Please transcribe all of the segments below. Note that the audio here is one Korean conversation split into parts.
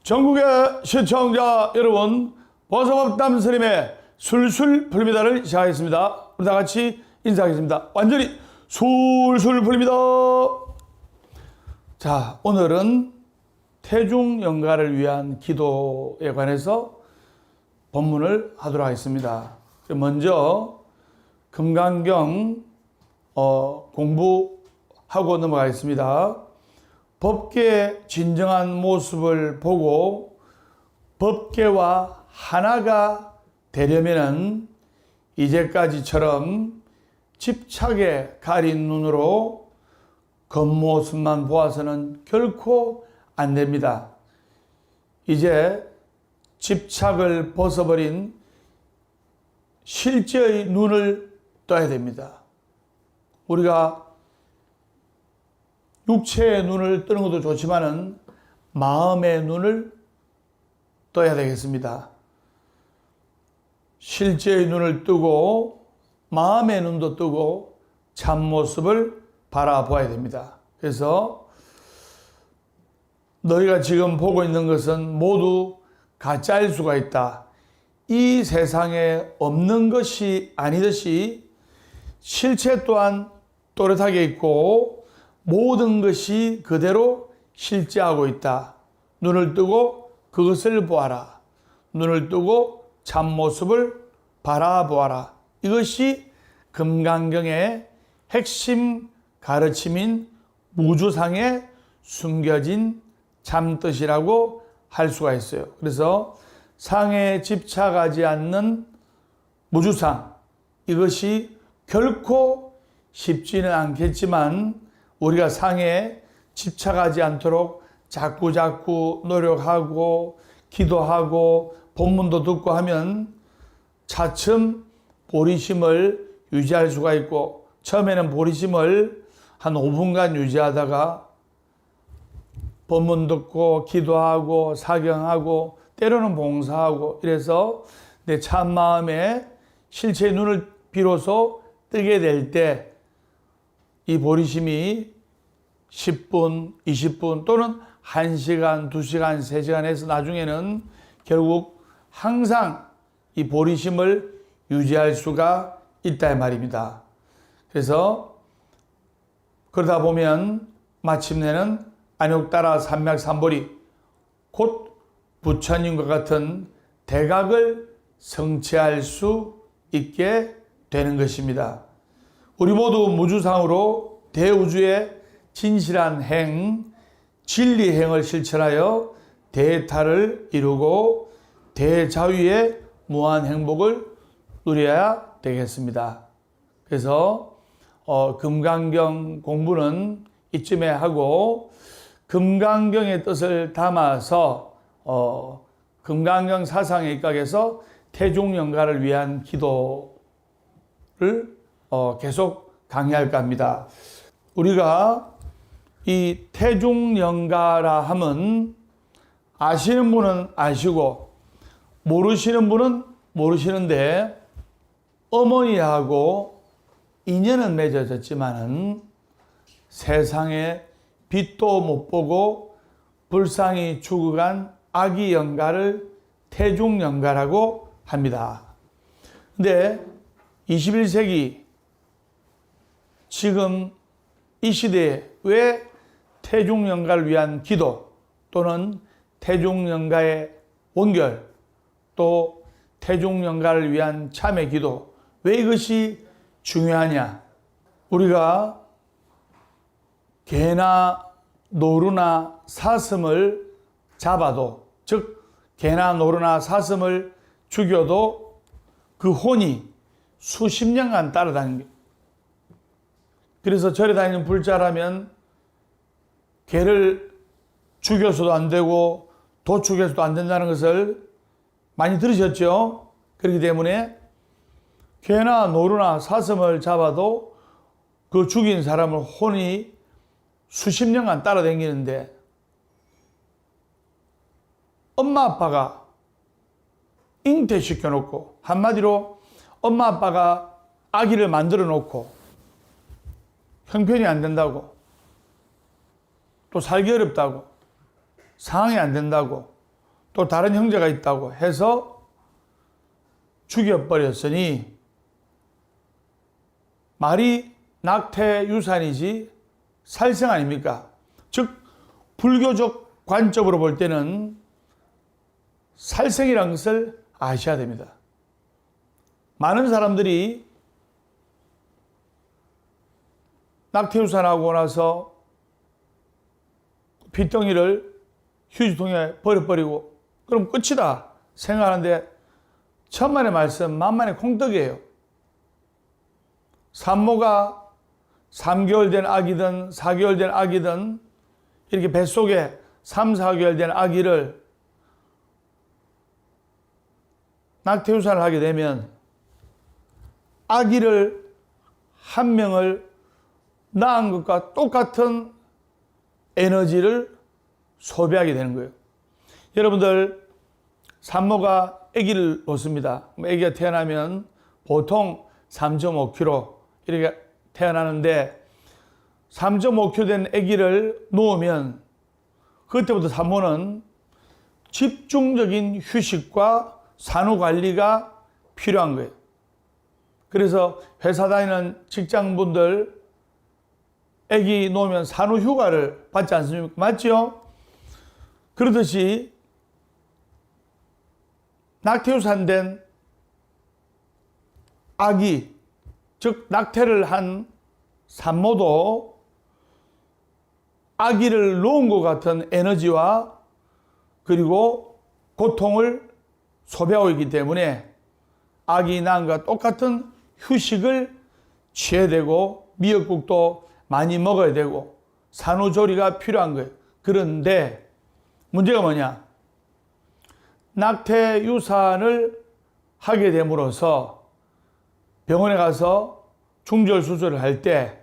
전국의 시청자 여러분, 버섯밥담 스님의 술술 풀립니다를 시작하겠습니다. 우리 다 같이 인사하겠습니다. 완전히 술술 풀립니다. 자, 오늘은 태중영가를 위한 기도에 관해서 본문을 하도록 하겠습니다. 먼저 금강경 공부하고 넘어가겠습니다. 법계의 진정한 모습을 보고 법계와 하나가 되려면은 이제까지처럼 집착에 가린 눈으로 겉모습만 보아서는 결코 안 됩니다. 이제 집착을 벗어버린 실제의 눈을 떠야 됩니다. 우리가 육체의 눈을 뜨는 것도 좋지만은 마음의 눈을 떠야 되겠습니다. 실제의 눈을 뜨고 마음의 눈도 뜨고 참모습을 바라보아야 됩니다. 그래서 너희가 지금 보고 있는 것은 모두 가짜일 수가 있다. 이 세상에 없는 것이 아니듯이 실체 또한 또렷하게 있고 모든 것이 그대로 실제하고 있다. 눈을 뜨고 그것을 보아라. 눈을 뜨고 참모습을 바라보아라. 이것이 금강경의 핵심 가르침인 무주상에 숨겨진 참뜻이라고 할 수가 있어요. 그래서 상에 집착하지 않는 무주상, 이것이 결코 쉽지는 않겠지만 우리가 상에 집착하지 않도록 자꾸 노력하고 기도하고 본문도 듣고 하면 차츰 보리심을 유지할 수가 있고, 처음에는 보리심을 한 5분간 유지하다가 본문 듣고 기도하고 사경하고 때로는 봉사하고 이래서 내 참마음에 실체의 눈을 비로소 뜨게 될 때 이 보리심이 10분, 20분 또는 1시간, 2시간, 3시간 해서 나중에는 결국 항상 이 보리심을 유지할 수가 있다 이 말입니다. 그래서 그러다 보면 마침내는 안욕따라 삼맥삼보리, 곧 부처님과 같은 대각을 성취할 수 있게 되는 것입니다. 우리 모두 무주상으로 대우주의 진실한 행, 진리행을 실천하여 대타를 이루고 대자유의 무한 행복을 누려야 되겠습니다. 그래서 금강경 공부는 이쯤에 하고 금강경의 뜻을 담아서 금강경 사상에 입각해서 태중영가를 위한 기도를 계속 강의할까 합니다. 우리가 이 태중영가라 하면 아시는 분은 아시고 모르시는 분은 모르시는데, 어머니하고 인연은 맺어졌지만은 세상에 빛도 못 보고 불쌍히 죽어간 아기 영가를 태중영가라고 합니다. 근데 21세기 지금 이 시대에 왜 태중영가를 위한 기도 또는 태중영가의 원결 또 태중영가를 위한 참회 기도, 왜 이것이 중요하냐? 우리가 개나 노루나 사슴을 잡아도, 즉 개나 노루나 사슴을 죽여도 그 혼이 수십 년간 따라다니는 거예요. 그래서 절에 다니는 불자라면 개를 죽여서도 안 되고 도축해서도 안 된다는 것을 많이 들으셨죠? 그렇기 때문에 개나 노루나 사슴을 잡아도 그 죽인 사람을 혼이 수십 년간 따라다니는데, 엄마 아빠가 잉태시켜 놓고, 한마디로 엄마 아빠가 아기를 만들어 놓고 형편이 안 된다고, 또 살기 어렵다고, 상황이 안 된다고, 또 다른 형제가 있다고 해서 죽여버렸으니 말이 낙태 유산이지 살생 아닙니까? 즉 불교적 관점으로 볼 때는 살생이라는 것을 아셔야 됩니다. 많은 사람들이 낙태 유산하고 나서 핏덩이를 휴지통에 버려버리고 그럼 끝이다 생각하는데 천만의 말씀 만만의 콩떡이에요. 산모가 3개월 된 아기든 4개월 된 아기든 이렇게 뱃속에 3, 4개월 된 아기를 낙태 유산을 하게 되면 아기를 한 명을 낳은 것과 똑같은 에너지를 소비하게 되는 거예요. 여러분들 산모가 아기를 놓습니다. 아기가 태어나면 보통 3.5kg 이렇게 태어나는데 3.5kg 된 아기를 놓으면 그때부터 산모는 집중적인 휴식과 산후 관리가 필요한 거예요. 그래서 회사 다니는 직장분들 아기 놓으면 산후 휴가를 받지 않습니까? 맞죠? 그러듯이 낙태 유산된 아기, 즉 낙태를 한 산모도 아기를 놓은 것 같은 에너지와 그리고 고통을 소비하고 있기 때문에 아기 낳은 것과 똑같은 휴식을 취해야 되고 미역국도 많이 먹어야 되고 산후조리가 필요한 거예요. 그런데 문제가 뭐냐? 낙태 유산을 하게 됨으로써 병원에 가서 중절 수술을 할 때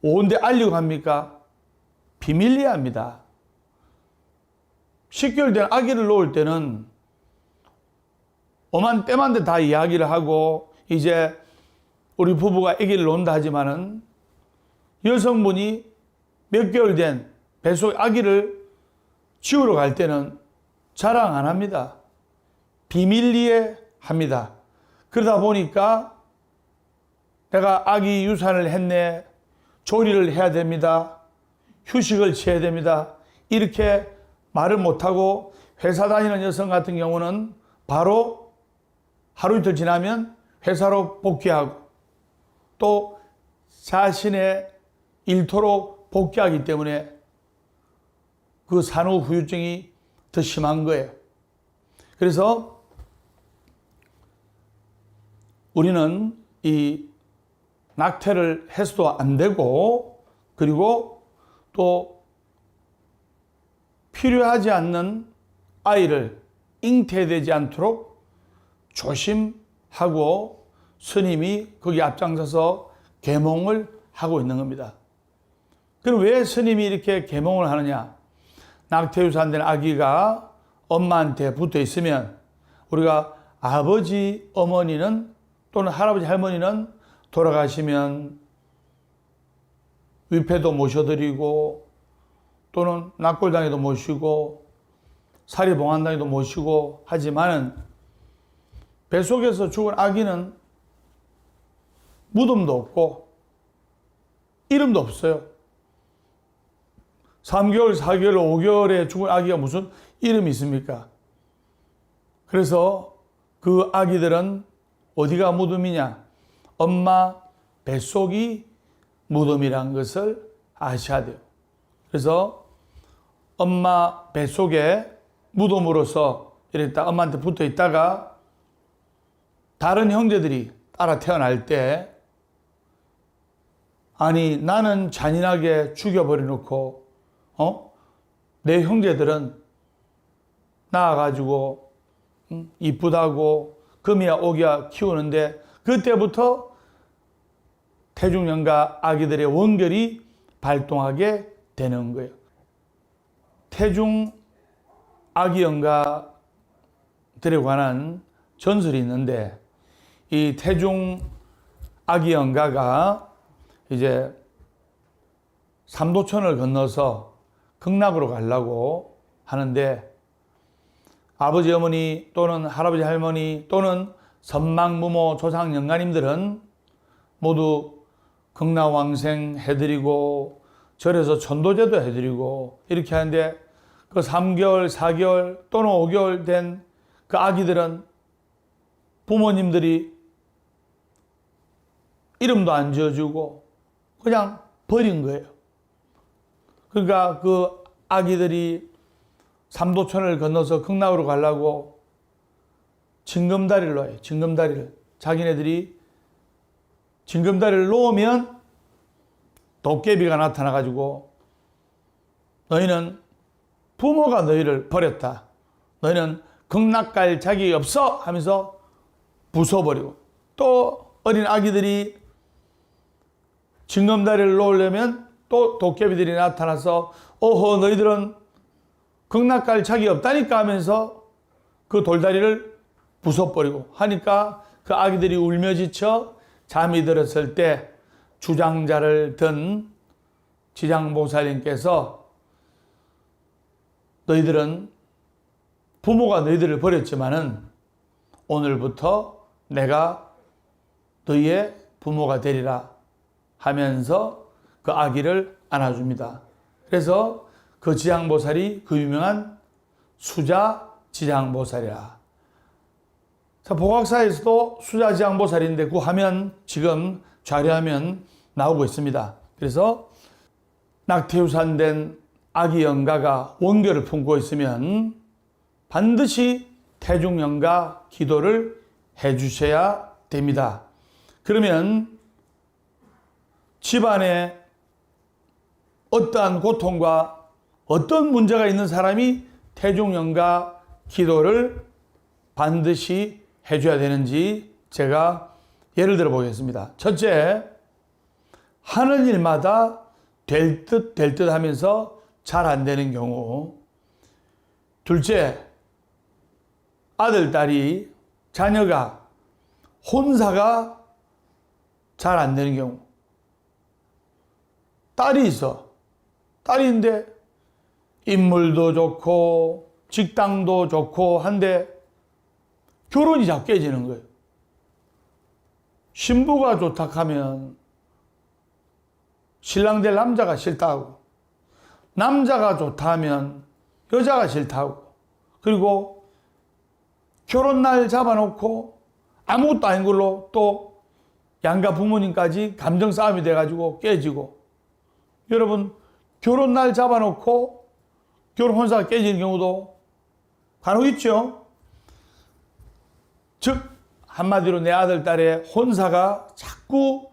온데 알리고 합니까? 비밀리에 합니다. 10개월 된 아기를 놓을 때는 오만 때만데 다 이야기를 하고 이제 우리 부부가 아기를 놓는다 하지만은 여성분이 몇 개월 된 뱃속 아기를 지우러 갈 때는 자랑 안 합니다. 비밀리에 합니다. 그러다 보니까 내가 아기 유산을 했네, 조리를 해야 됩니다, 휴식을 취해야 됩니다, 이렇게 말을 못하고 회사 다니는 여성 같은 경우는 바로 하루 이틀 지나면 회사로 복귀하고 또 자신의 일터로 복귀하기 때문에 그 산후 후유증이 더 심한 거예요. 그래서 우리는 이 낙태를 해서도 안 되고 그리고 또 필요하지 않는 아이를 잉태되지 않도록 조심하고 스님이 거기 앞장서서 계몽을 하고 있는 겁니다. 그럼 왜 스님이 이렇게 계몽을 하느냐? 낙태 유산된 아기가 엄마한테 붙어 있으면 우리가 아버지, 어머니는 또는 할아버지, 할머니는 돌아가시면 위패도 모셔드리고 또는 낙골당에도 모시고 사리봉안당에도 모시고 하지만은 뱃속에서 죽은 아기는 무덤도 없고 이름도 없어요. 3개월, 4개월, 5개월에 죽은 아기가 무슨 이름이 있습니까? 그래서 그 아기들은 어디가 무덤이냐? 엄마 뱃속이 무덤이란 것을 아셔야 돼요. 그래서 엄마 뱃속에 무덤으로서 이렇게 딱 엄마한테 붙어 있다가 다른 형제들이 따라 태어날 때 아니 나는 잔인하게 죽여버려 놓고 내 형제들은 낳아가지고 이쁘다고 금이야 오기야 키우는데 그때부터 태중연가 아기들의 원결이 발동하게 되는 거예요. 태중 아기 연가들에 관한 전설이 있는데 이 태중 아기 연가가 이제 삼도천을 건너서 극락으로 가려고 하는데 아버지 어머니 또는 할아버지 할머니 또는 선망부모 조상 영가님들은 모두 극락왕생 해드리고 절에서 천도제도 해드리고 이렇게 하는데 그 3개월, 4개월 또는 5개월 된 그 아기들은 부모님들이 이름도 안 지어주고 그냥 버린 거예요. 그러니까 그 아기들이 삼도천을 건너서 극락으로 가려고 징검다리를 놓아요. 징검다리를. 자기네들이 징검다리를 놓으면 도깨비가 나타나가지고 너희는 부모가 너희를 버렸다. 너희는 극락 갈 자격이 없어 하면서 부숴버리고 또 어린 아기들이 징검다리를 놓으려면 또 도깨비들이 나타나서 어허 너희들은 극락 갈 자격이 없다니까 하면서 그 돌다리를 부숴버리고 하니까 그 아기들이 울며 지쳐 잠이 들었을 때 주장자를 든 지장보살님께서 너희들은 부모가 너희들을 버렸지만은 오늘부터 내가 너희의 부모가 되리라 하면서 그 아기를 안아줍니다. 그래서 그 지장보살이 그 유명한 수자 지장보살이라. 자, 복학사에서도 수자 지장보살인데 그 화면 지금 좌려하면 나오고 있습니다. 그래서 낙태유산된 아기 영가가 원결을 품고 있으면 반드시 태중영가 기도를 해주셔야 됩니다. 그러면 집안에 어떠한 고통과 어떤 문제가 있는 사람이 태중영가 기도를 반드시 해줘야 되는지 제가 예를 들어 보겠습니다. 첫째, 하는 일마다 될 듯 하면서 잘 안 되는 경우. 둘째, 아들, 딸이, 자녀가, 혼사가 잘 안 되는 경우. 딸이 있어. 딸인데 인물도 좋고 직당도 좋고 한데 결혼이 자꾸 깨지는 거예요. 신부가 좋다 하면 신랑 될 남자가 싫다고, 남자가 좋다 하면 여자가 싫다고, 그리고 결혼날 잡아놓고 아무것도 아닌 걸로 또 양가 부모님까지 감정 싸움이 돼가지고 깨지고, 여러분 결혼날 잡아놓고 결혼 혼사가 깨지는 경우도 간혹 있죠. 즉 한마디로 내 아들 딸의 혼사가 자꾸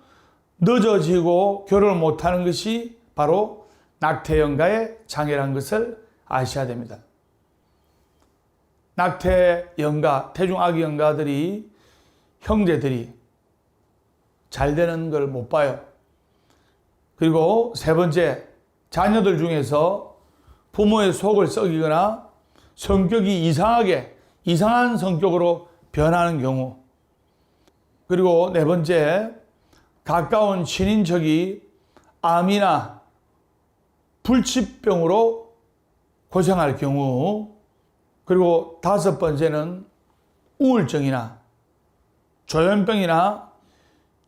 늦어지고 결혼을 못하는 것이 바로 낙태영가의 장애라는 것을 아셔야 됩니다. 낙태영가, 태중아기 영가들이, 형제들이 잘 되는 걸 못 봐요. 그리고 세 번째, 자녀들 중에서 부모의 속을 썩이거나 성격이 이상한 성격으로 변하는 경우. 그리고 네 번째, 가까운 친인척이 암이나 불치병으로 고생할 경우. 그리고 다섯 번째는 우울증이나 조현병이나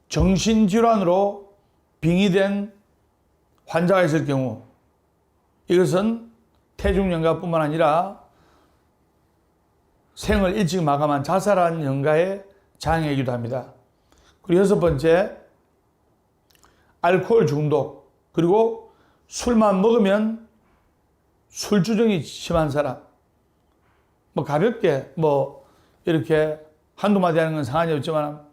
정신질환으로 빙의된 환자가 있을 경우. 이것은 태중영가뿐만 아니라 생을 일찍 마감한 자살한 영가의 장애이기도 합니다. 그리고 여섯 번째, 알코올 중독, 그리고 술만 먹으면 술주정이 심한 사람. 가볍게 이렇게 한두 마디 하는 건 상관이 없지만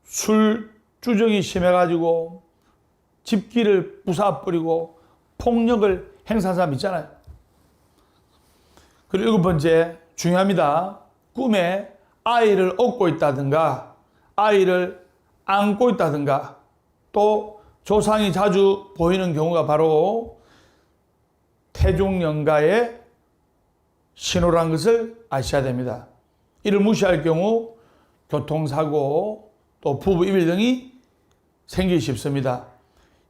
술주정이 심해가지고 집기를 부숴버리고 폭력을 행사한 사람 있잖아요. 그리고 일곱 번째, 중요합니다. 꿈에 아이를 업고 있다든가 아이를 안고 있다든가 또 조상이 자주 보이는 경우가 바로 태중영가의 신호라는 것을 아셔야 됩니다. 이를 무시할 경우 교통사고 또 부부 이별 등이 생기기 쉽습니다.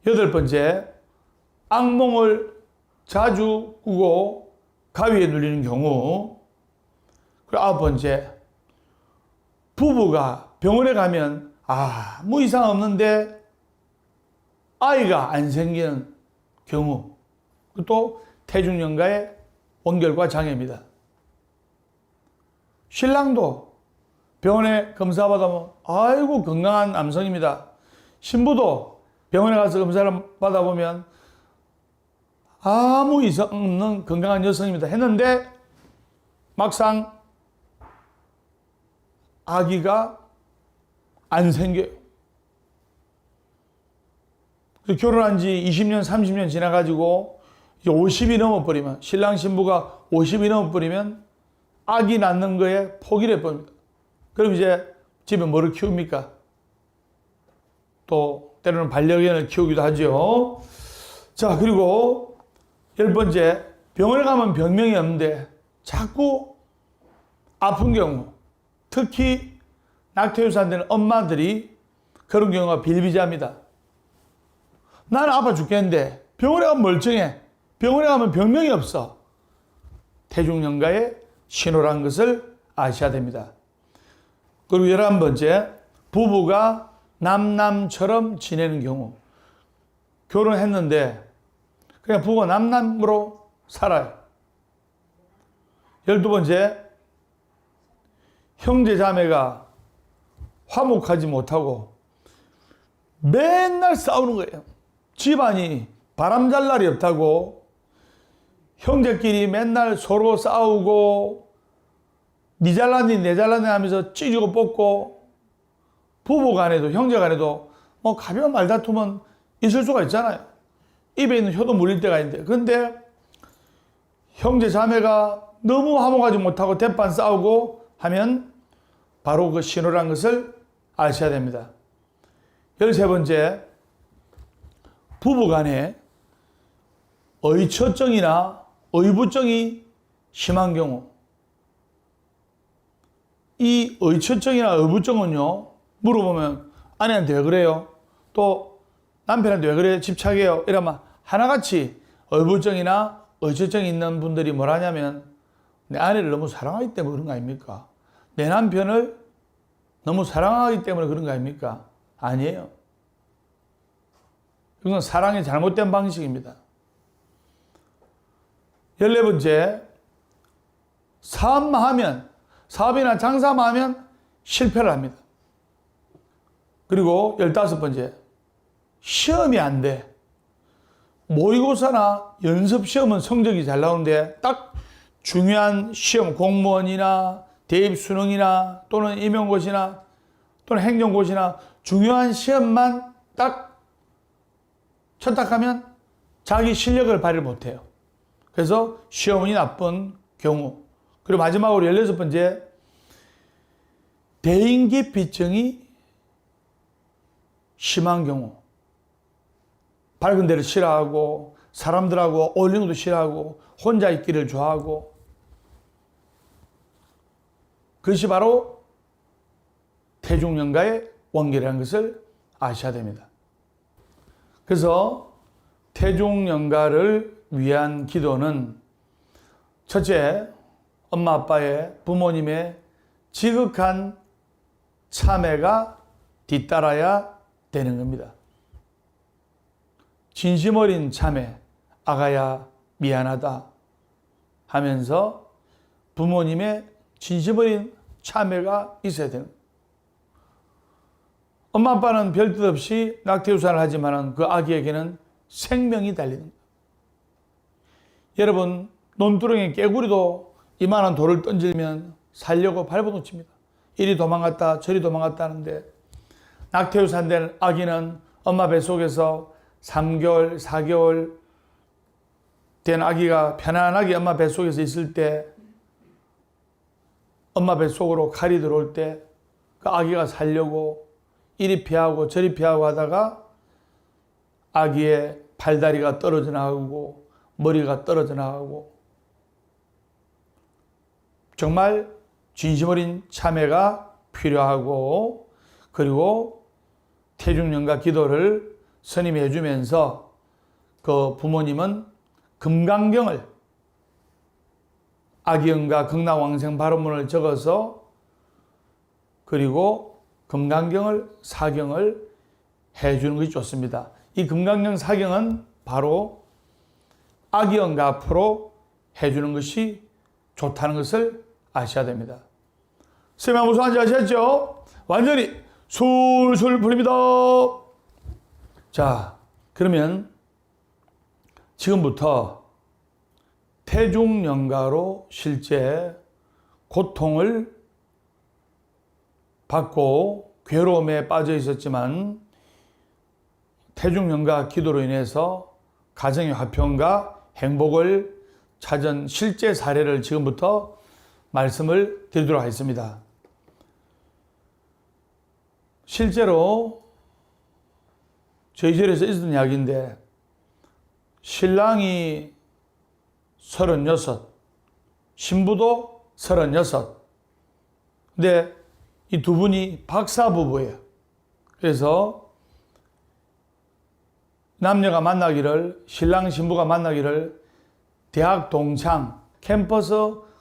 여덟 번째, 악몽을 자주 꾸고 가위에 눌리는 경우. 그리고 9번째, 부부가 병원에 가면 아무 이상 없는데 아이가 안 생기는 경우, 또 태중영가의 원결과 장애입니다. 신랑도 병원에 검사 받아보면 아이고 건강한 남성입니다. 신부도 병원에 가서 검사를 받아보면 아무 이상 없는 건강한 여성입니다. 했는데 막상 아기가 안 생겨요. 결혼한 지 20년, 30년 지나가지고 이제 50이 넘어버리면, 신랑 신부가 50이 넘어버리면 아기 낳는 거에 포기를 해버립니다. 그럼 이제 집에 뭐를 키웁니까? 또 때로는 반려견을 키우기도 하죠. 자, 그리고 10번째, 병원에 가면 병명이 없는데 자꾸 아픈 경우, 특히 낙태유산 되는 엄마들이 그런 경우가 비일비재합니다. 나는 아파 죽겠는데 병원에 가면 멀쩡해. 병원에 가면 병명이 없어. 태중영가의 신호란 것을 아셔야 됩니다. 그리고 11번째, 부부가 남남처럼 지내는 경우. 결혼했는데 그냥 부부가 남남으로 살아요. 12번째, 형제 자매가 화목하지 못하고 맨날 싸우는 거예요. 집안이 바람 잘 날이 없다고 형제끼리 맨날 서로 싸우고 니 잘났니 내 잘났니 하면서 찌르고 뽑고, 부부 간에도 형제 간에도 뭐 가벼운 말다툼은 있을 수가 있잖아요. 입에 있는 효도 물릴 때가 있는데, 그런데 형제 자매가 너무 화목하지 못하고 대판 싸우고 하면 바로 그 신호란 것을 아셔야 됩니다. 13번째, 부부 간에 의처증이나 의부증이 심한 경우. 이 의처증이나 의부증은요, 물어보면 아내한테 왜 그래요? 또 남편한테 왜 그래? 집착해요? 이러면 하나같이 의부증이나 의처증이 있는 분들이 뭐라 하냐면 내 아내를 너무 사랑하기 때문에 그런 거 아닙니까? 내 남편을 너무 사랑하기 때문에 그런 거 아닙니까? 아니에요. 이건 사랑의 잘못된 방식입니다. 14번째, 사업이나 장사만 하면 실패를 합니다. 그리고 15번째, 시험이 안 돼. 모의고사나 연습시험은 성적이 잘 나오는데 딱 중요한 시험, 공무원이나 대입 수능이나 또는 임용고시나 또는 행정고시나 중요한 시험만 딱 채택하면 자기 실력을 발휘 못해요. 그래서 시험이 나쁜 경우. 그리고 마지막으로 16번째, 대인기피증이 심한 경우. 밝은 데를 싫어하고 사람들하고 어울리는 것도 싫어하고 혼자 있기를 좋아하고, 그것이 바로 태중영가의 원결이라는 것을 아셔야 됩니다. 그래서 태중영가를 위한 기도는 첫째, 엄마 아빠의 부모님의 지극한 참회가 뒤따라야 되는 겁니다. 진심 어린 참회, 아가야 미안하다 하면서 부모님의 진심 어린 참회가 있어야 되는 거예요. 엄마 아빠는 별뜻 없이 낙태유산을 하지만 그 아기에게는 생명이 달리는 거예요. 여러분, 논두렁에 깨구리도 이만한 돌을 던지면 살려고 발버둥칩니다. 이리 도망갔다 저리 도망갔다 하는데, 낙태유산된 아기는 엄마 뱃속에서 3개월, 4개월 된 아기가 편안하게 엄마 뱃속에서 있을 때, 엄마 뱃속으로 칼이 들어올 때 그 아기가 살려고 이리 피하고 저리 피하고 하다가 아기의 팔다리가 떨어져 나가고 머리가 떨어져 나가고, 정말 진심 어린 참회가 필요하고, 그리고 태중영가 기도를 스님이 해주면서 그 부모님은 금강경을 아기응가 극락왕생 발언문을 적어서 그리고 금강경을 사경을 해주는 것이 좋습니다. 이 금강경 사경은 바로 아기응가 앞으로 해주는 것이 좋다는 것을 아셔야 됩니다. 선생님 무슨 말인지 아셨죠? 완전히 술술 풀립니다. 자, 그러면 지금부터 태중영가로 실제 고통을 받고 괴로움에 빠져 있었지만 태중영가 기도로 인해서 가정의 화평과 행복을 찾은 실제 사례를 지금부터 말씀을 드리도록 하겠습니다. 실제로 저희 절에서 있었던 이야기인데 신랑이 36, 신부도 36. 근데 이 두 분이 박사 부부예요. 그래서 남녀가 만나기를, 신랑 신부가 만나기를 대학 동창, 캠퍼스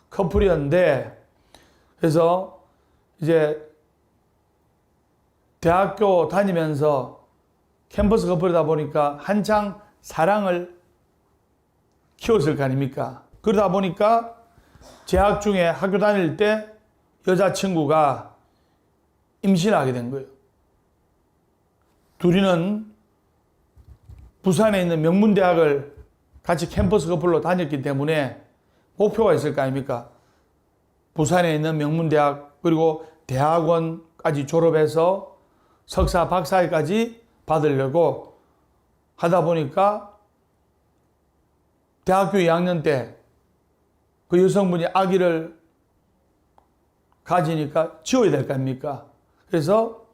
커플이었는데, 그래서 이제 대학교 다니면서 캠퍼스 커플이다 보니까 한창 사랑을 키웠을 거 아닙니까? 그러다 보니까 재학 중에 학교 다닐 때 여자친구가 임신하게 된 거예요. 둘이는 부산에 있는 명문대학을 같이 캠퍼스 커플로 다녔기 때문에 목표가 있을 거 아닙니까? 부산에 있는 명문대학 그리고 대학원까지 졸업해서 석사, 박사까지 받으려고 하다 보니까 대학교 2학년 때 그 여성분이 아기를 가지니까 지워야 될 거 아닙니까? 그래서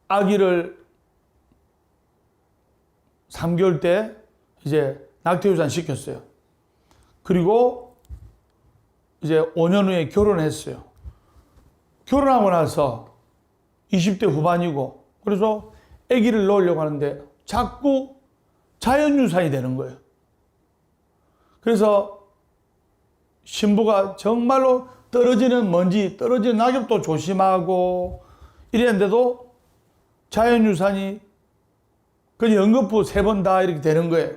아기를 3개월 때 이제 낙태유산 시켰어요. 그리고 이제 5년 후에 결혼했어요. 결혼하고 나서 20대 후반이고, 그래서 아기를 넣으려고 하는데 자꾸 자연유산이 되는 거예요. 그래서 신부가 정말로 떨어지는 먼지, 떨어지는 낙엽도 조심하고 이랬는데도 자연유산이 그냥 연거푸 3번 다 이렇게 되는 거예요.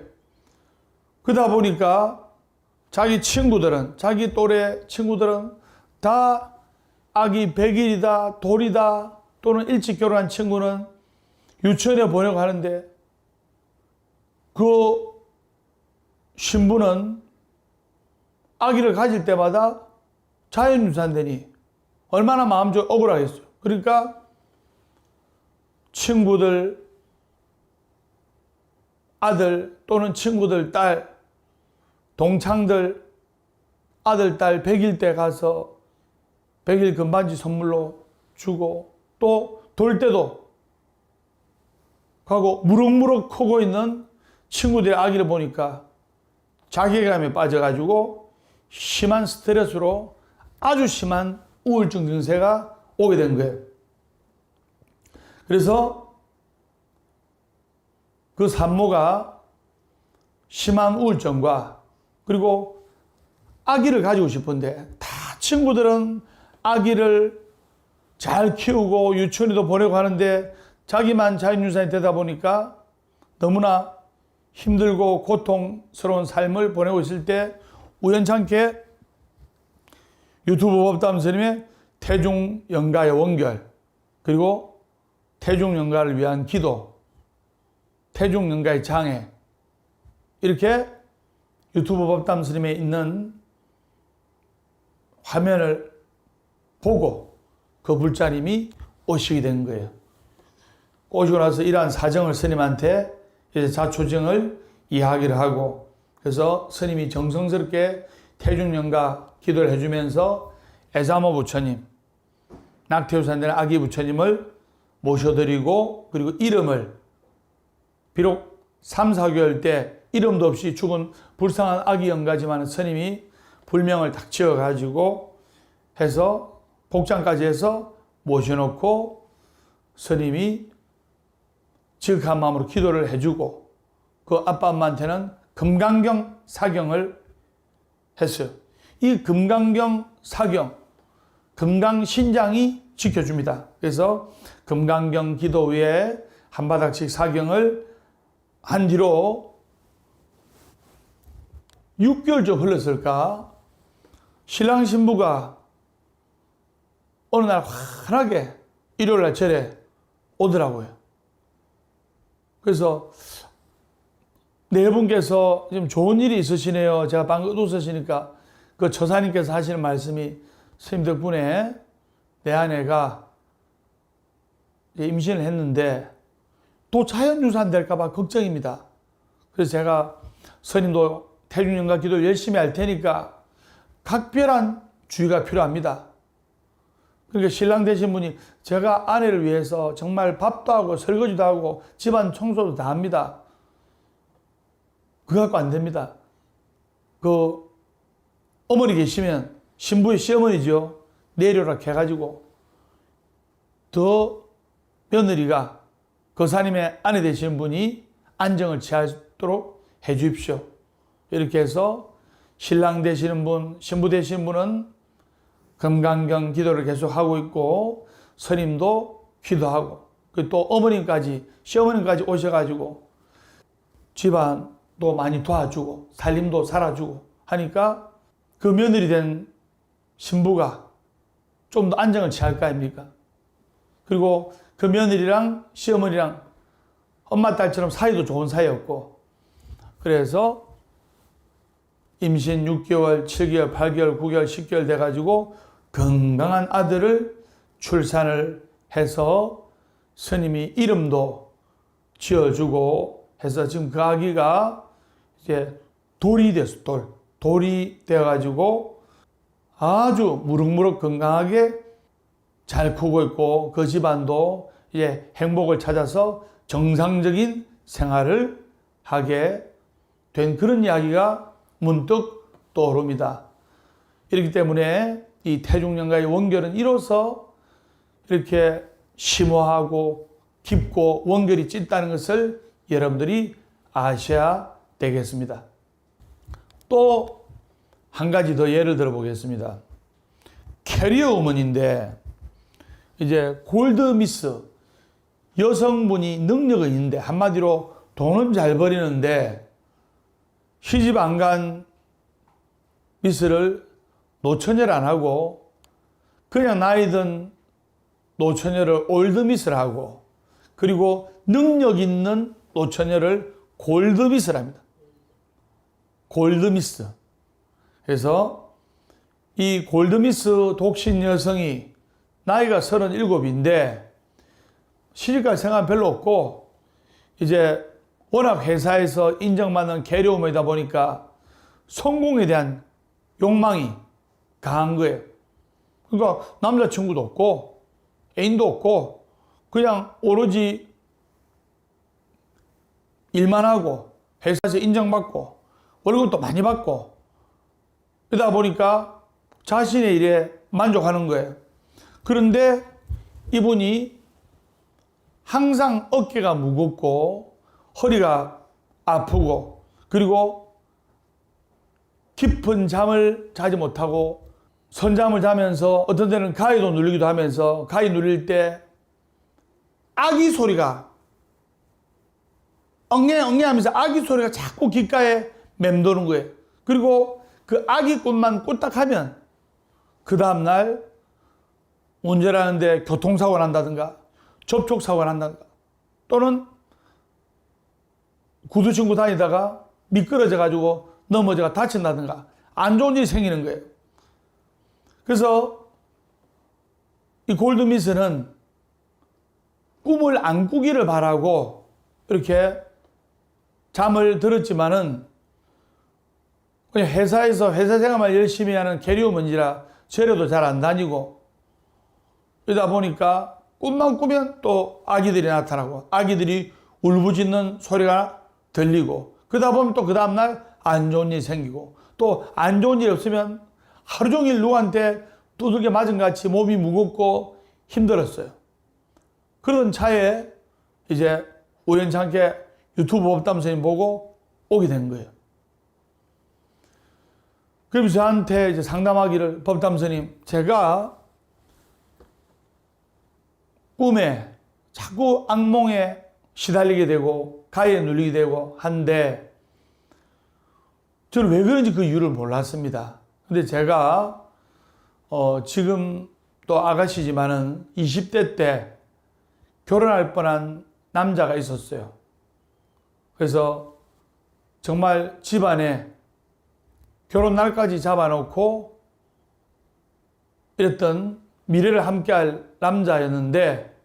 그러다 보니까 자기 친구들은, 자기 또래 친구들은 다 아기 100일이다, 돌이다, 또는 일찍 결혼한 친구는 유치원에 보내고 하는데 그 신부는 아기를 가질 때마다 자연유산되니 얼마나 마음 좀 억울하겠어요. 그러니까 친구들 아들 또는 친구들 딸, 동창들 아들, 딸 100일 때 가서 100일 금반지 선물로 주고, 또 돌 때도 가고 무럭무럭 크고 있는 친구들의 아기를 보니까 자괴감에 빠져가지고 심한 스트레스로 아주 심한 우울증 증세가 오게 된 거예요. 그래서 그 산모가 심한 우울증과 그리고 아기를 가지고 싶은데 다 친구들은 아기를 잘 키우고 유치원에도 보내고 하는데 자기만 자연유산이 되다 보니까 너무나 힘들고 고통스러운 삶을 보내고 있을 때 우연찮게 유튜브 법담 스님의 태중영가의 원결, 그리고 태중영가를 위한 기도, 태중영가의 장애, 이렇게 유튜브 법담 스님에 있는 화면을 보고 그 불자님이 오시게 된 거예요. 오시고 나서 이러한 사정을 스님한테 이제 자초정을 이야기를 하고, 그래서 스님이 정성스럽게 태중영가 기도를 해주면서 애사모 부처님, 낙태유산 되는 아기 부처님을 모셔드리고, 그리고 이름을, 비록 3, 4개월 때 이름도 없이 죽은 불쌍한 아기 영가지만 스님이 불명을 딱 지어가지고 해서 복장까지 해서 모셔놓고 스님이 지극한 마음으로 기도를 해주고 그 아빠 엄마한테는 금강경 사경을 했어요. 이 금강경 사경, 금강신장이 지켜줍니다. 그래서 금강경 기도 위에 한 바닥씩 사경을 한 뒤로 6개월 좀 흘렀을까? 신랑 신부가 어느 날 환하게 일요일날 절에 오더라고요. 그래서 네 분께서 좀 좋은 일이 있으시네요. 제가 방금 웃으시니까 그 처사님께서 하시는 말씀이 스님 덕분에 내 아내가 임신을 했는데 또 자연유산 될까봐 걱정입니다. 그래서 제가 스님도 태중연가 기도 열심히 할 테니까 각별한 주의가 필요합니다. 그러니까 신랑 되신 분이 제가 아내를 위해서 정말 밥도 하고 설거지도 하고 집안 청소도 다 합니다. 그거 갖고 안 됩니다. 그 어머니 계시면 신부의 시어머니죠. 내려라 해가지고 더 며느리가 거사님의 아내 되시는 분이 안정을 취하도록 해 주십시오. 이렇게 해서 신랑 되시는 분, 신부 되시는 분은 금강경 기도를 계속 하고 있고 스님도 기도하고 또 어머님까지 시어머님까지 오셔가지고 집안도 많이 도와주고 살림도 살아주고 하니까 그 며느리 된 신부가 좀 더 안정을 취할 거 아닙니까? 그리고 그 며느리랑 시어머니랑 엄마 딸처럼 사이도 좋은 사이였고 그래서 임신 6개월, 7개월, 8개월, 9개월, 10개월 돼가지고 건강한 아들을 출산을 해서 스님이 이름도 지어주고 해서 지금 그 아기가 이제 돌이 됐어, 돌이 되어가지고 아주 무럭무럭 건강하게 잘 크고 있고 그 집안도 이제 행복을 찾아서 정상적인 생활을 하게 된 그런 이야기가 문득 떠오릅니다. 이렇기 때문에 이 태중연가의 원결은 이로써 이렇게 심오하고 깊고 원결이 짙다는 것을 여러분들이 아셔야 되겠습니다. 또 한 가지 더 예를 들어 보겠습니다. 캐리어 우먼인데 이제 골드미스 여성분이 능력은 있는데 한마디로 돈은 잘 벌이는데 시집 안 간 미스를 노처녀를 안 하고 그냥 나이 든 노처녀를 올드미스를 하고 그리고 능력 있는 노처녀를 골드미스를 합니다. 골드미스. 그래서 이 골드미스 독신 여성이 나이가 37인데 시집갈 생각은 별로 없고 이제 워낙 회사에서 인정받는 캐리어우먼이다 보니까 성공에 대한 욕망이 강한 거예요. 그러니까 남자친구도 없고 애인도 없고 그냥 오로지 일만 하고 회사에서 인정받고 월급도 많이 받고 그러다 보니까 자신의 일에 만족하는 거예요. 그런데 이분이 항상 어깨가 무겁고 허리가 아프고 그리고 깊은 잠을 자지 못하고 선잠을 자면서 어떤 때는 가위도 눌리기도 하면서 가위 눌릴 때 아기 소리가 엉엉 하면서 아기 소리가 자꾸 귓가에 맴도는 거예요. 그리고 그 아기 꿈만 꿀딱하면 그 다음날 운전하는데 교통사고 난다든가 접촉사고 난다든가 또는 구두 신고 다니다가 미끄러져 가지고 넘어져가 다친다든가 안 좋은 일이 생기는 거예요. 그래서 이 골드미스는 꿈을 안 꾸기를 바라고 이렇게 잠을 들었지만은 그냥 회사에서 회사 생활만 열심히 하는 캐리어먼이라 절에도 잘 안 다니고 이러다 보니까 꿈만 꾸면 또 아기들이 나타나고 아기들이 울부짖는 소리가 들리고 그러다 보면 또 그 다음날 안 좋은 일이 생기고 또 안 좋은 일이 없으면 하루 종일 누구한테 두들겨 맞은 것 같이 몸이 무겁고 힘들었어요. 그러던 차에 이제 우연찮게 유튜브 법담 선생님 보고 오게 된 거예요. 그러면서 저한테 이제 상담하기를, 법담스님, 제가 꿈에 자꾸 악몽에 시달리게 되고 가위에 눌리게 되고 한데 저는 왜 그런지 그 이유를 몰랐습니다. 근데 제가 지금 또 아가씨지만은 20대 때 결혼할 뻔한 남자가 있었어요. 그래서 정말 집안에 결혼 날까지 잡아놓고 이랬던 미래를 함께할 남자였는데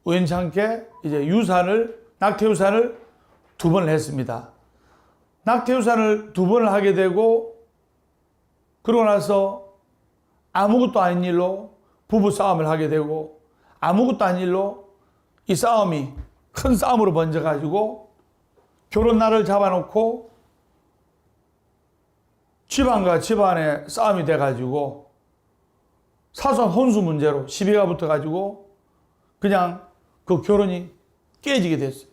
우연찮게 이제 낙태유산을 2번을 했습니다. 낙태유산을 2번을 하게 되고 그러고 나서 아무것도 아닌 일로 부부 싸움을 하게 되고 아무것도 아닌 일로 이 싸움이 큰 싸움으로 번져가지고 결혼 날을 잡아놓고 집안과 집안의 싸움이 돼가지고 사소한 혼수 문제로 시비가 붙어가지고 그냥 그 결혼이 깨지게 됐어요.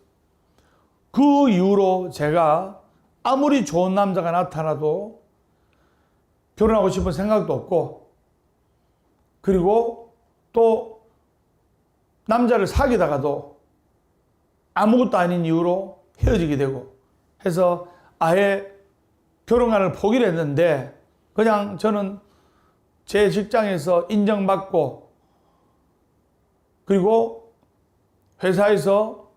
그 이후로 제가 아무리 좋은 남자가 나타나도 결혼하고 싶은 생각도 없고, 그리고 또 남자를 사귀다가도 아무것도 아닌 이유로 헤어지게 되고 해서 아예 결혼관을 포기를 했는데, 그냥 저는 제 직장에서 인정받고 그리고 회사에서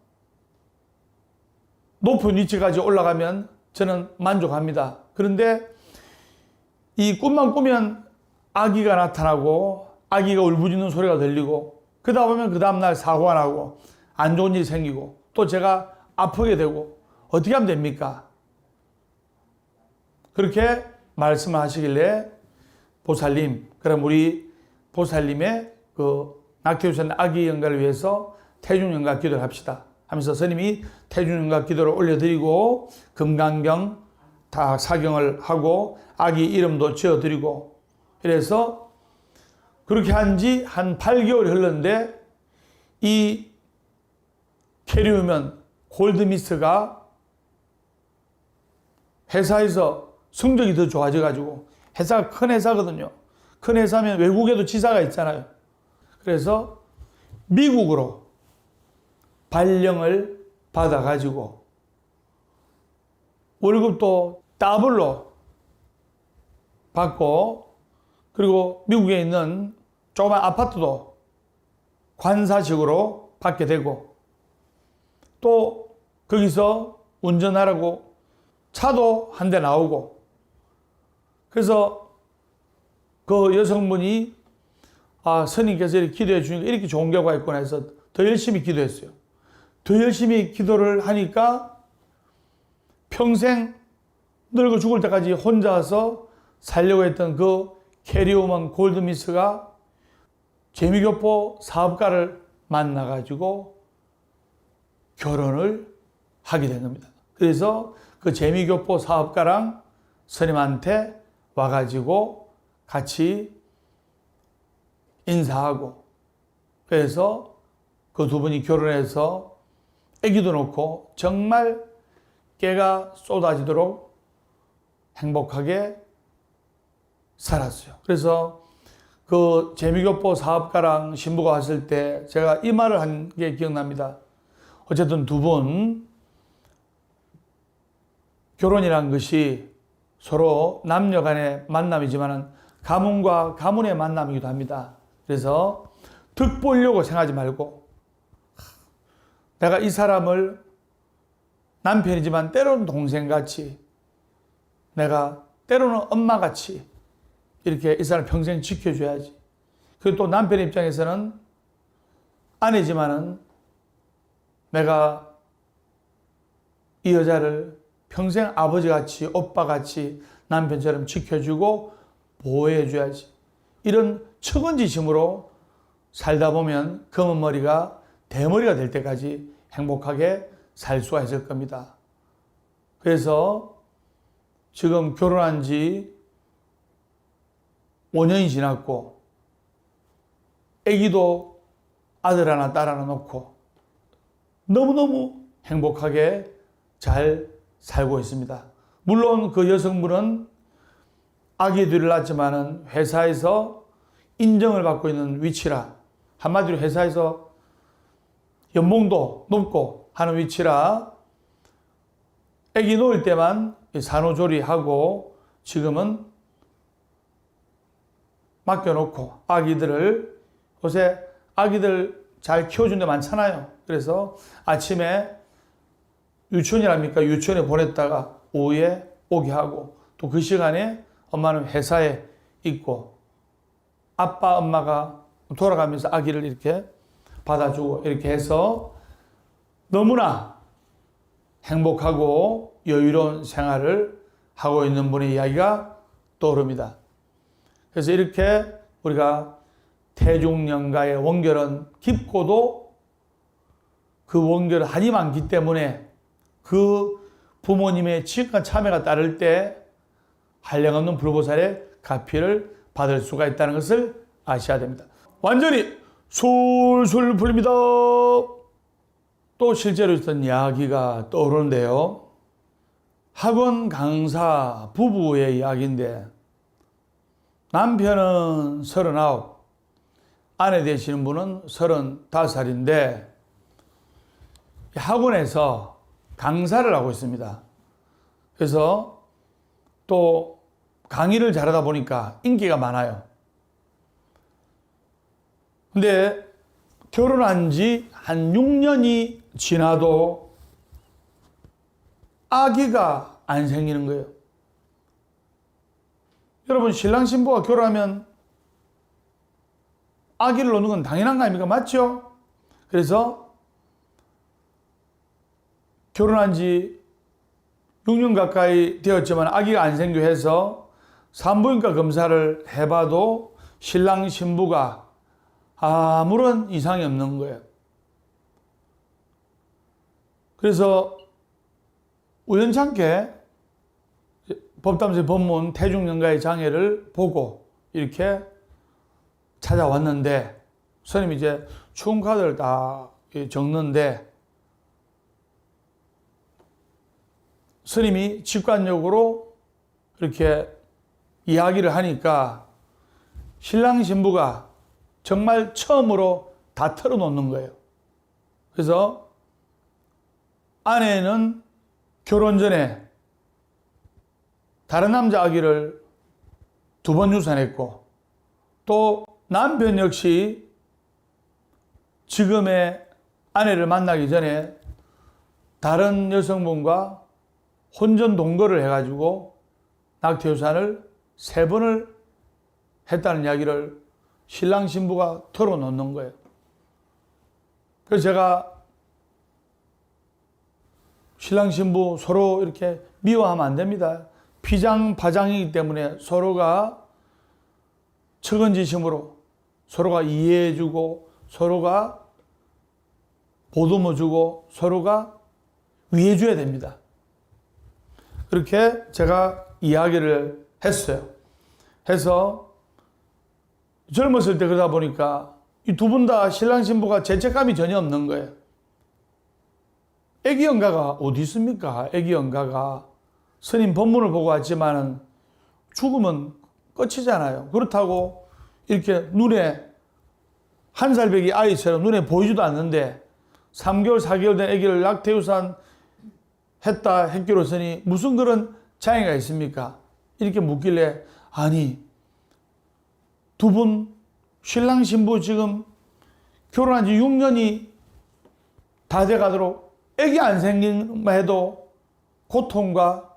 높은 위치까지 올라가면 저는 만족합니다. 그런데 이 꿈만 꾸면 아기가 나타나고 아기가 울부짖는 소리가 들리고 그러다 보면 그 다음날 사고가 나고 안 좋은 일이 생기고 또 제가 아프게 되고 어떻게 하면 됩니까? 그렇게 말씀을 하시길래 보살님, 그럼 우리 보살님의 그 낙태유산 아기 영가를 위해서 태중영가 기도를 합시다 하면서 스님이 태중영가 기도를 올려드리고 금강경 다 사경을 하고 아기 이름도 지어드리고 이래서 그렇게 한 지 한 8개월이 흘렀는데 이 캐리우먼 골드미스가 회사에서 성적이 더 좋아져가지고, 회사가 큰 회사거든요. 큰 회사면 외국에도 지사가 있잖아요. 그래서 미국으로 발령을 받아가지고 월급도 더블로 받고, 그리고 미국에 있는 조그만 아파트도 관사식으로 받게 되고, 또 거기서 운전하라고 차도 한 대 나오고, 그래서 그 여성분이 스님께서 이렇게 기도해 주니까 이렇게 좋은 결과가 있구나 해서 더 열심히 기도했어요. 더 열심히 기도를 하니까 평생 늙어 죽을 때까지 혼자서 살려고 했던 그 캐리우먼 골드미스가 재미교포 사업가를 만나가지고 결혼을 하게 된 겁니다. 그래서 그 재미교포 사업가랑 스님한테 와가지고 같이 인사하고, 그래서 그 2분이 결혼해서 아기도 놓고 정말 깨가 쏟아지도록 행복하게 살았어요. 그래서 그 재미교포 사업가랑 신부가 왔을 때 제가 이 말을 한 게 기억납니다. 어쨌든 2분 결혼이란 것이 서로 남녀 간의 만남이지만 가문과 가문의 만남이기도 합니다. 그래서 득 보려고 생각하지 말고, 내가 이 사람을 남편이지만 때로는 동생같이, 내가 때로는 엄마같이 이렇게 이 사람 평생 지켜줘야지. 그리고 또 남편 입장에서는 아내지만은 내가 이 여자를 평생 아버지같이 오빠같이 남편처럼 지켜주고 보호해줘야지. 이런 측은지심으로 살다 보면 검은 머리가 대머리가 될 때까지 행복하게 살 수가 있을 겁니다. 그래서 지금 결혼한 지 5년이 지났고 아기도 아들 하나 딸 하나 놓고 너무너무 행복하게 잘 살고 있습니다. 물론 그 여성분은 아기 둘을 낳았지만은 회사에서 인정을 받고 있는 위치라, 한마디로 회사에서 연봉도 높고 하는 위치라 아기 놓을 때만 산후조리하고 지금은 맡겨놓고 아기들을, 요새 아기들 잘 키워준 데 많잖아요. 그래서 아침에 유치원이랍니까? 유치원에 보냈다가 오후에 오게 하고, 또 그 시간에 엄마는 회사에 있고 아빠 엄마가 돌아가면서 아기를 이렇게 받아주고, 이렇게 해서 너무나 행복하고 여유로운 생활을 하고 있는 분의 이야기가 떠오릅니다. 그래서 이렇게 우리가 태중영가의 원결은 깊고도 그 원결은 한이 많기 때문에 그 부모님의 지극한 참회가 따를 때 한량없는 불보살의 가피를 받을 수가 있다는 것을 아셔야 됩니다. 완전히 술술 풀립니다. 또 실제로 있었던 이야기가 떠오르는데요. 학원 강사 부부의 이야기인데, 남편은 39, 아내 되시는 분은 35살인데 학원에서 강사를 하고 있습니다. 그래서 또 강의를 잘하다 보니까 인기가 많아요. 근데 결혼한 지 한 6년이 지나도 아기가 안 생기는 거예요. 여러분, 신랑 신부가 결혼하면 아기를 놓는 건 당연한 거 아닙니까? 맞죠? 그래서 결혼한 지 6년 가까이 되었지만 아기가 안 생겨 해서 산부인과 검사를 해봐도 신랑 신부가 아무런 이상이 없는 거예요. 그래서 우연찮게 법담세 법문 태중영가의 장애를 보고 이렇게 찾아왔는데, 스님이 이제 축음카드를 다 적는데, 스님이 직관적으로 이렇게 이야기를 하니까 신랑 신부가 정말 처음으로 다 털어놓는 거예요. 그래서 아내는 결혼 전에 다른 남자 아기를 2번 유산했고, 또 남편 역시 지금의 아내를 만나기 전에 다른 여성분과 혼전 동거를 해가지고 낙태유산을 3번을 했다는 이야기를 신랑 신부가 털어놓는 거예요. 그래서 제가 신랑 신부 서로 이렇게 미워하면 안 됩니다. 피장파장이기 때문에 서로가 측은지심으로 서로가 이해해주고, 서로가 보듬어주고, 서로가 위해줘야 됩니다. 그렇게 제가 이야기를 했어요. 해서 젊었을 때 그러다 보니까 이 2분 다 신랑 신부가 죄책감이 전혀 없는 거예요. 애기 영가가 어디 있습니까? 애기 영가가 스님 법문을 보고 왔지만은 죽으면 끝이잖아요. 그렇다고 이렇게 눈에 1살배기 아이처럼 눈에 보이지도 않는데 3개월, 4개월 된 아기를 낙태유산 했다 했기로서니 무슨 그런 장애가 있습니까? 이렇게 묻길래, 아니, 2분 신랑 신부 지금 결혼한 지 6년이 다 돼가도록 아기 안 생긴만 해도 고통과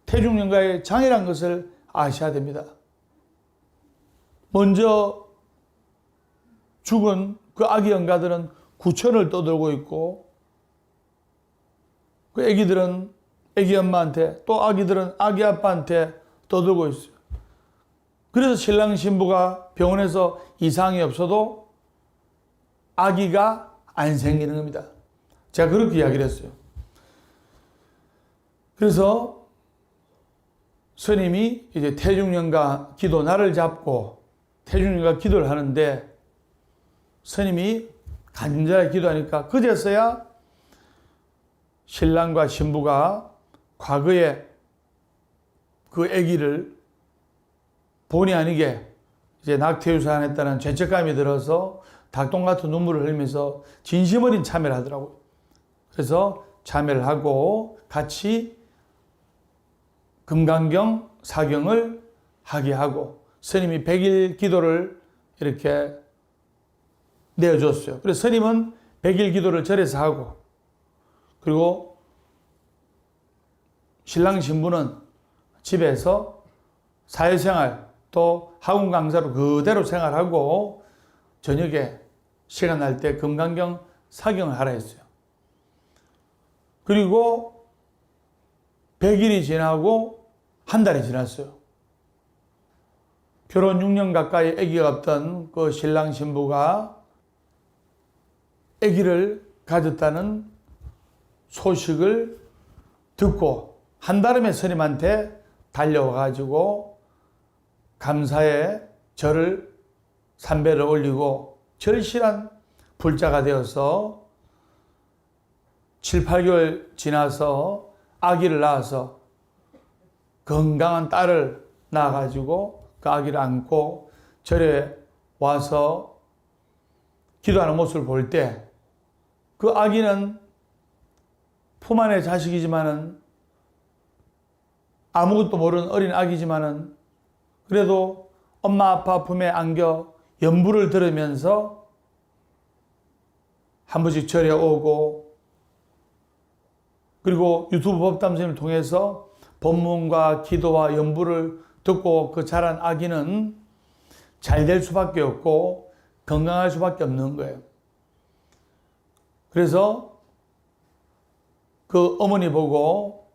태중영가의 장애란 것을 아셔야 됩니다. 먼저 죽은 그 아기 영가들은 구천을 떠들고 있고, 그 아기들은 아기 엄마한테, 또 아기들은 아기 아빠한테 떠들고 있어요. 그래서 신랑 신부가 병원에서 이상이 없어도 아기가 안 생기는 겁니다. 제가 그렇게 이야기를 했어요. 그래서 스님이 이제 태중영가 기도 날을 잡고 태중영가 기도를 하는데, 스님이 간절하게 기도하니까 그제서야 신랑과 신부가 과거에 그 아기를 본의 아니게 이제 낙태유산했다는 죄책감이 들어서 닭똥 같은 눈물을 흘리면서 진심 어린 참여를 하더라고요. 그래서 참여를 하고 같이 금강경 사경을 하게 하고 스님이 100일 기도를 이렇게 내어줬어요. 그래서 스님은 100일 기도를 절에서 하고, 그리고 신랑 신부는 집에서 사회생활 또 학원 강사로 그대로 생활하고 저녁에 시간 날 때 금강경 사경을 하라 했어요. 그리고 100일이 지나고 한 달이 지났어요. 결혼 6년 가까이 아기가 없던 그 신랑 신부가 아기를 가졌다는 소식을 듣고 한달음에 스님한테 달려와가지고 감사의 절을 삼배를 올리고 절실한 불자가 되어서 7, 8개월 지나서 아기를 낳아서 건강한 딸을 낳아가지고 그 아기를 안고 절에 와서 기도하는 모습을 볼 때 그 아기는 품 안의 자식이지만은 아무것도 모르는 어린 아기지만은 그래도 엄마 아빠 품에 안겨 연부를 들으면서 한 번씩 절에 오고, 그리고 유튜브 법담선을 통해서 법문과 기도와 연부를 듣고 그 자란 아기는 잘 될 수밖에 없고 건강할 수밖에 없는 거예요. 그래서 그 어머니 보고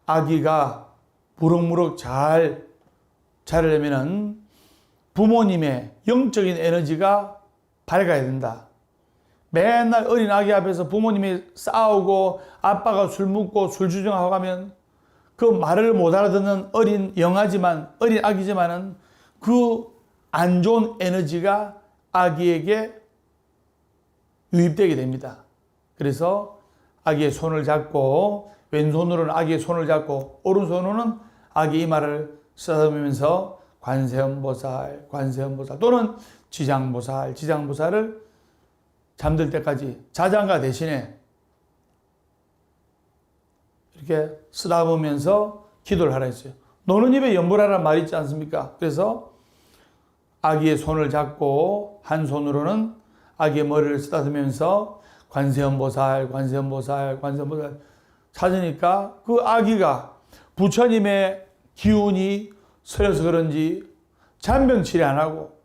아기가 무럭무럭 잘 자라려면은 부모님의 영적인 에너지가 밝아야 된다. 맨날 어린 아기 앞에서 부모님이 싸우고 아빠가 술 먹고 술 주정하고 하면 그 말을 못 알아듣는 어린 영아지만, 어린 아기지만은 그 안 좋은 에너지가 아기에게 유입되게 됩니다. 그래서 아기의 손을 잡고, 왼손으로는 아기의 손을 잡고 오른손으로는 아기 이마를 쓰다듬으면서 관세음보살, 관세음보살 또는 지장보살, 지장보살을 잠들 때까지 자장가 대신에 이렇게 쓰다보면서 기도를 하라 했어요. 노는 입에 연보라라는 말이 있지 않습니까? 그래서 아기의 손을 잡고 한 손으로는 아기의 머리를 쓰다듬으면서 관세음보살, 관세음보살, 관세음보살 찾으니까 그 아기가 부처님의 기운이 서려서 그런지 잔병치레 안 하고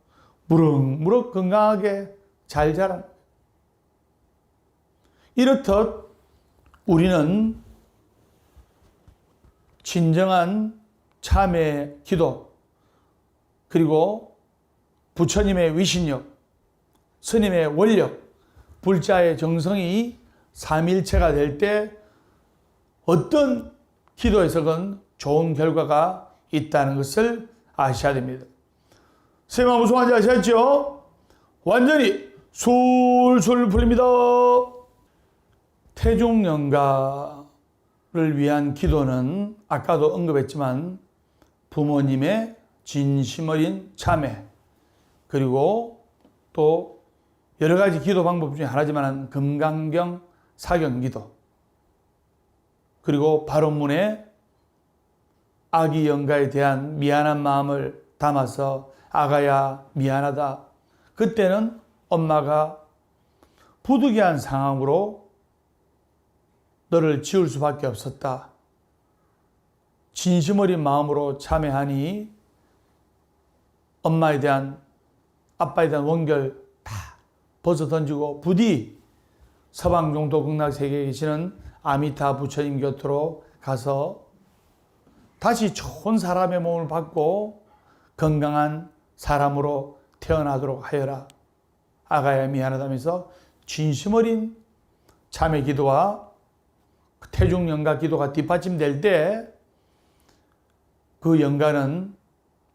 무럭무럭 건강하게 잘 자란. 이렇듯 우리는 진정한 참회 기도, 그리고 부처님의 위신력, 스님의 원력, 불자의 정성이 삼일체가 될 때 어떤 기도에서건 좋은 결과가 있다는 것을 아셔야 됩니다. 스님 무슨 말인지 아시겠죠? 완전히 술술 풀립니다. 태중영가를 위한 기도는 아까도 언급했지만 부모님의 진심 어린 참회, 그리고 또 여러 가지 기도 방법 중에 하나지만 금강경 사경기도, 그리고 발언문에 아기 영가에 대한 미안한 마음을 담아서 아가야 미안하다. 그때는 엄마가 부득이한 상황으로 너를 지울 수밖에 없었다. 진심 어린 마음으로 참회하니 엄마에 대한, 아빠에 대한 원결 다 벗어 던지고 부디 서방종도 극락세계에 계시는 아미타 부처님 곁으로 가서 다시 좋은 사람의 몸을 받고 건강한 사람으로 태어나도록 하여라. 아가야 미안하다면서 진심 어린 참회 기도와 태중영가 기도가 뒷받침될 때 그 영가는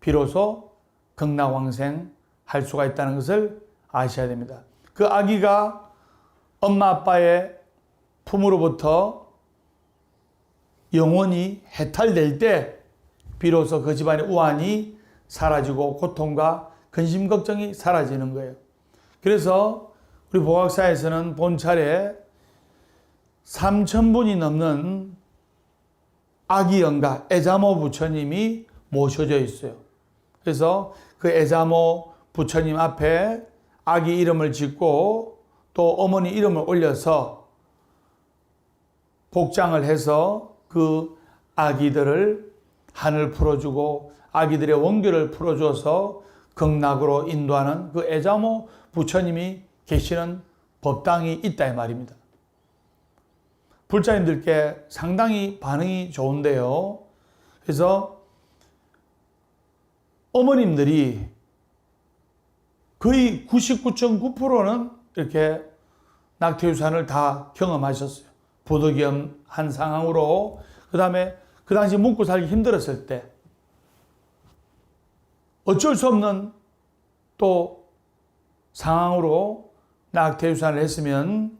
비로소 극락왕생 할 수가 있다는 것을 아셔야 됩니다. 그 아기가 엄마 아빠의 품으로부터 영원히 해탈될 때 비로소 그 집안의 우환이 사라지고 고통과 근심 걱정이 사라지는 거예요. 그래서 우리 복악사에서는 본찰에 3,000분이 넘는 아기 영가 애자모 부처님이 모셔져 있어요. 그래서 그 애자모 부처님 앞에 아기 이름을 짓고 또 어머니 이름을 올려서 복장을 해서 그 아기들을 한을 풀어주고 아기들의 원교를 풀어줘서 극락으로 인도하는 그 애자모 부처님이 계시는 법당이 있다 이 말입니다. 불자님들께 상당히 반응이 좋은데요. 그래서 어머님들이 거의 99.9%는 이렇게 낙태유산을 다 경험하셨어요. 부득이한 상황으로. 그 다음에 그 당시 먹고 살기 힘들었을 때 어쩔 수 없는 또 상황으로 낙태유산을 했으면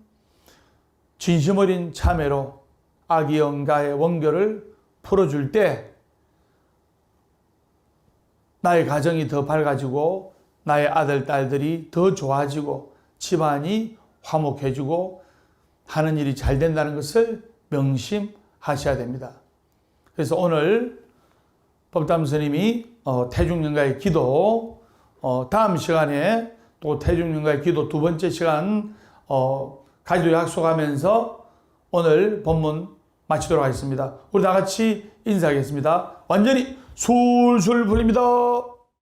진심 어린 참회로 아기 영가의 원교를 풀어줄 때 나의 가정이 더 밝아지고 나의 아들, 딸들이 더 좋아지고 집안이 화목해지고 하는 일이 잘 된다는 것을 명심하셔야 됩니다. 그래서 오늘 법담 스님이 태중영가의 기도, 다음 시간에 또 태중영가의 기도 두 번째 시간 가지로 약속하면서 오늘 본문 마치도록 하겠습니다. 우리 다 같이 인사하겠습니다. 완전히 술술 풀립니다.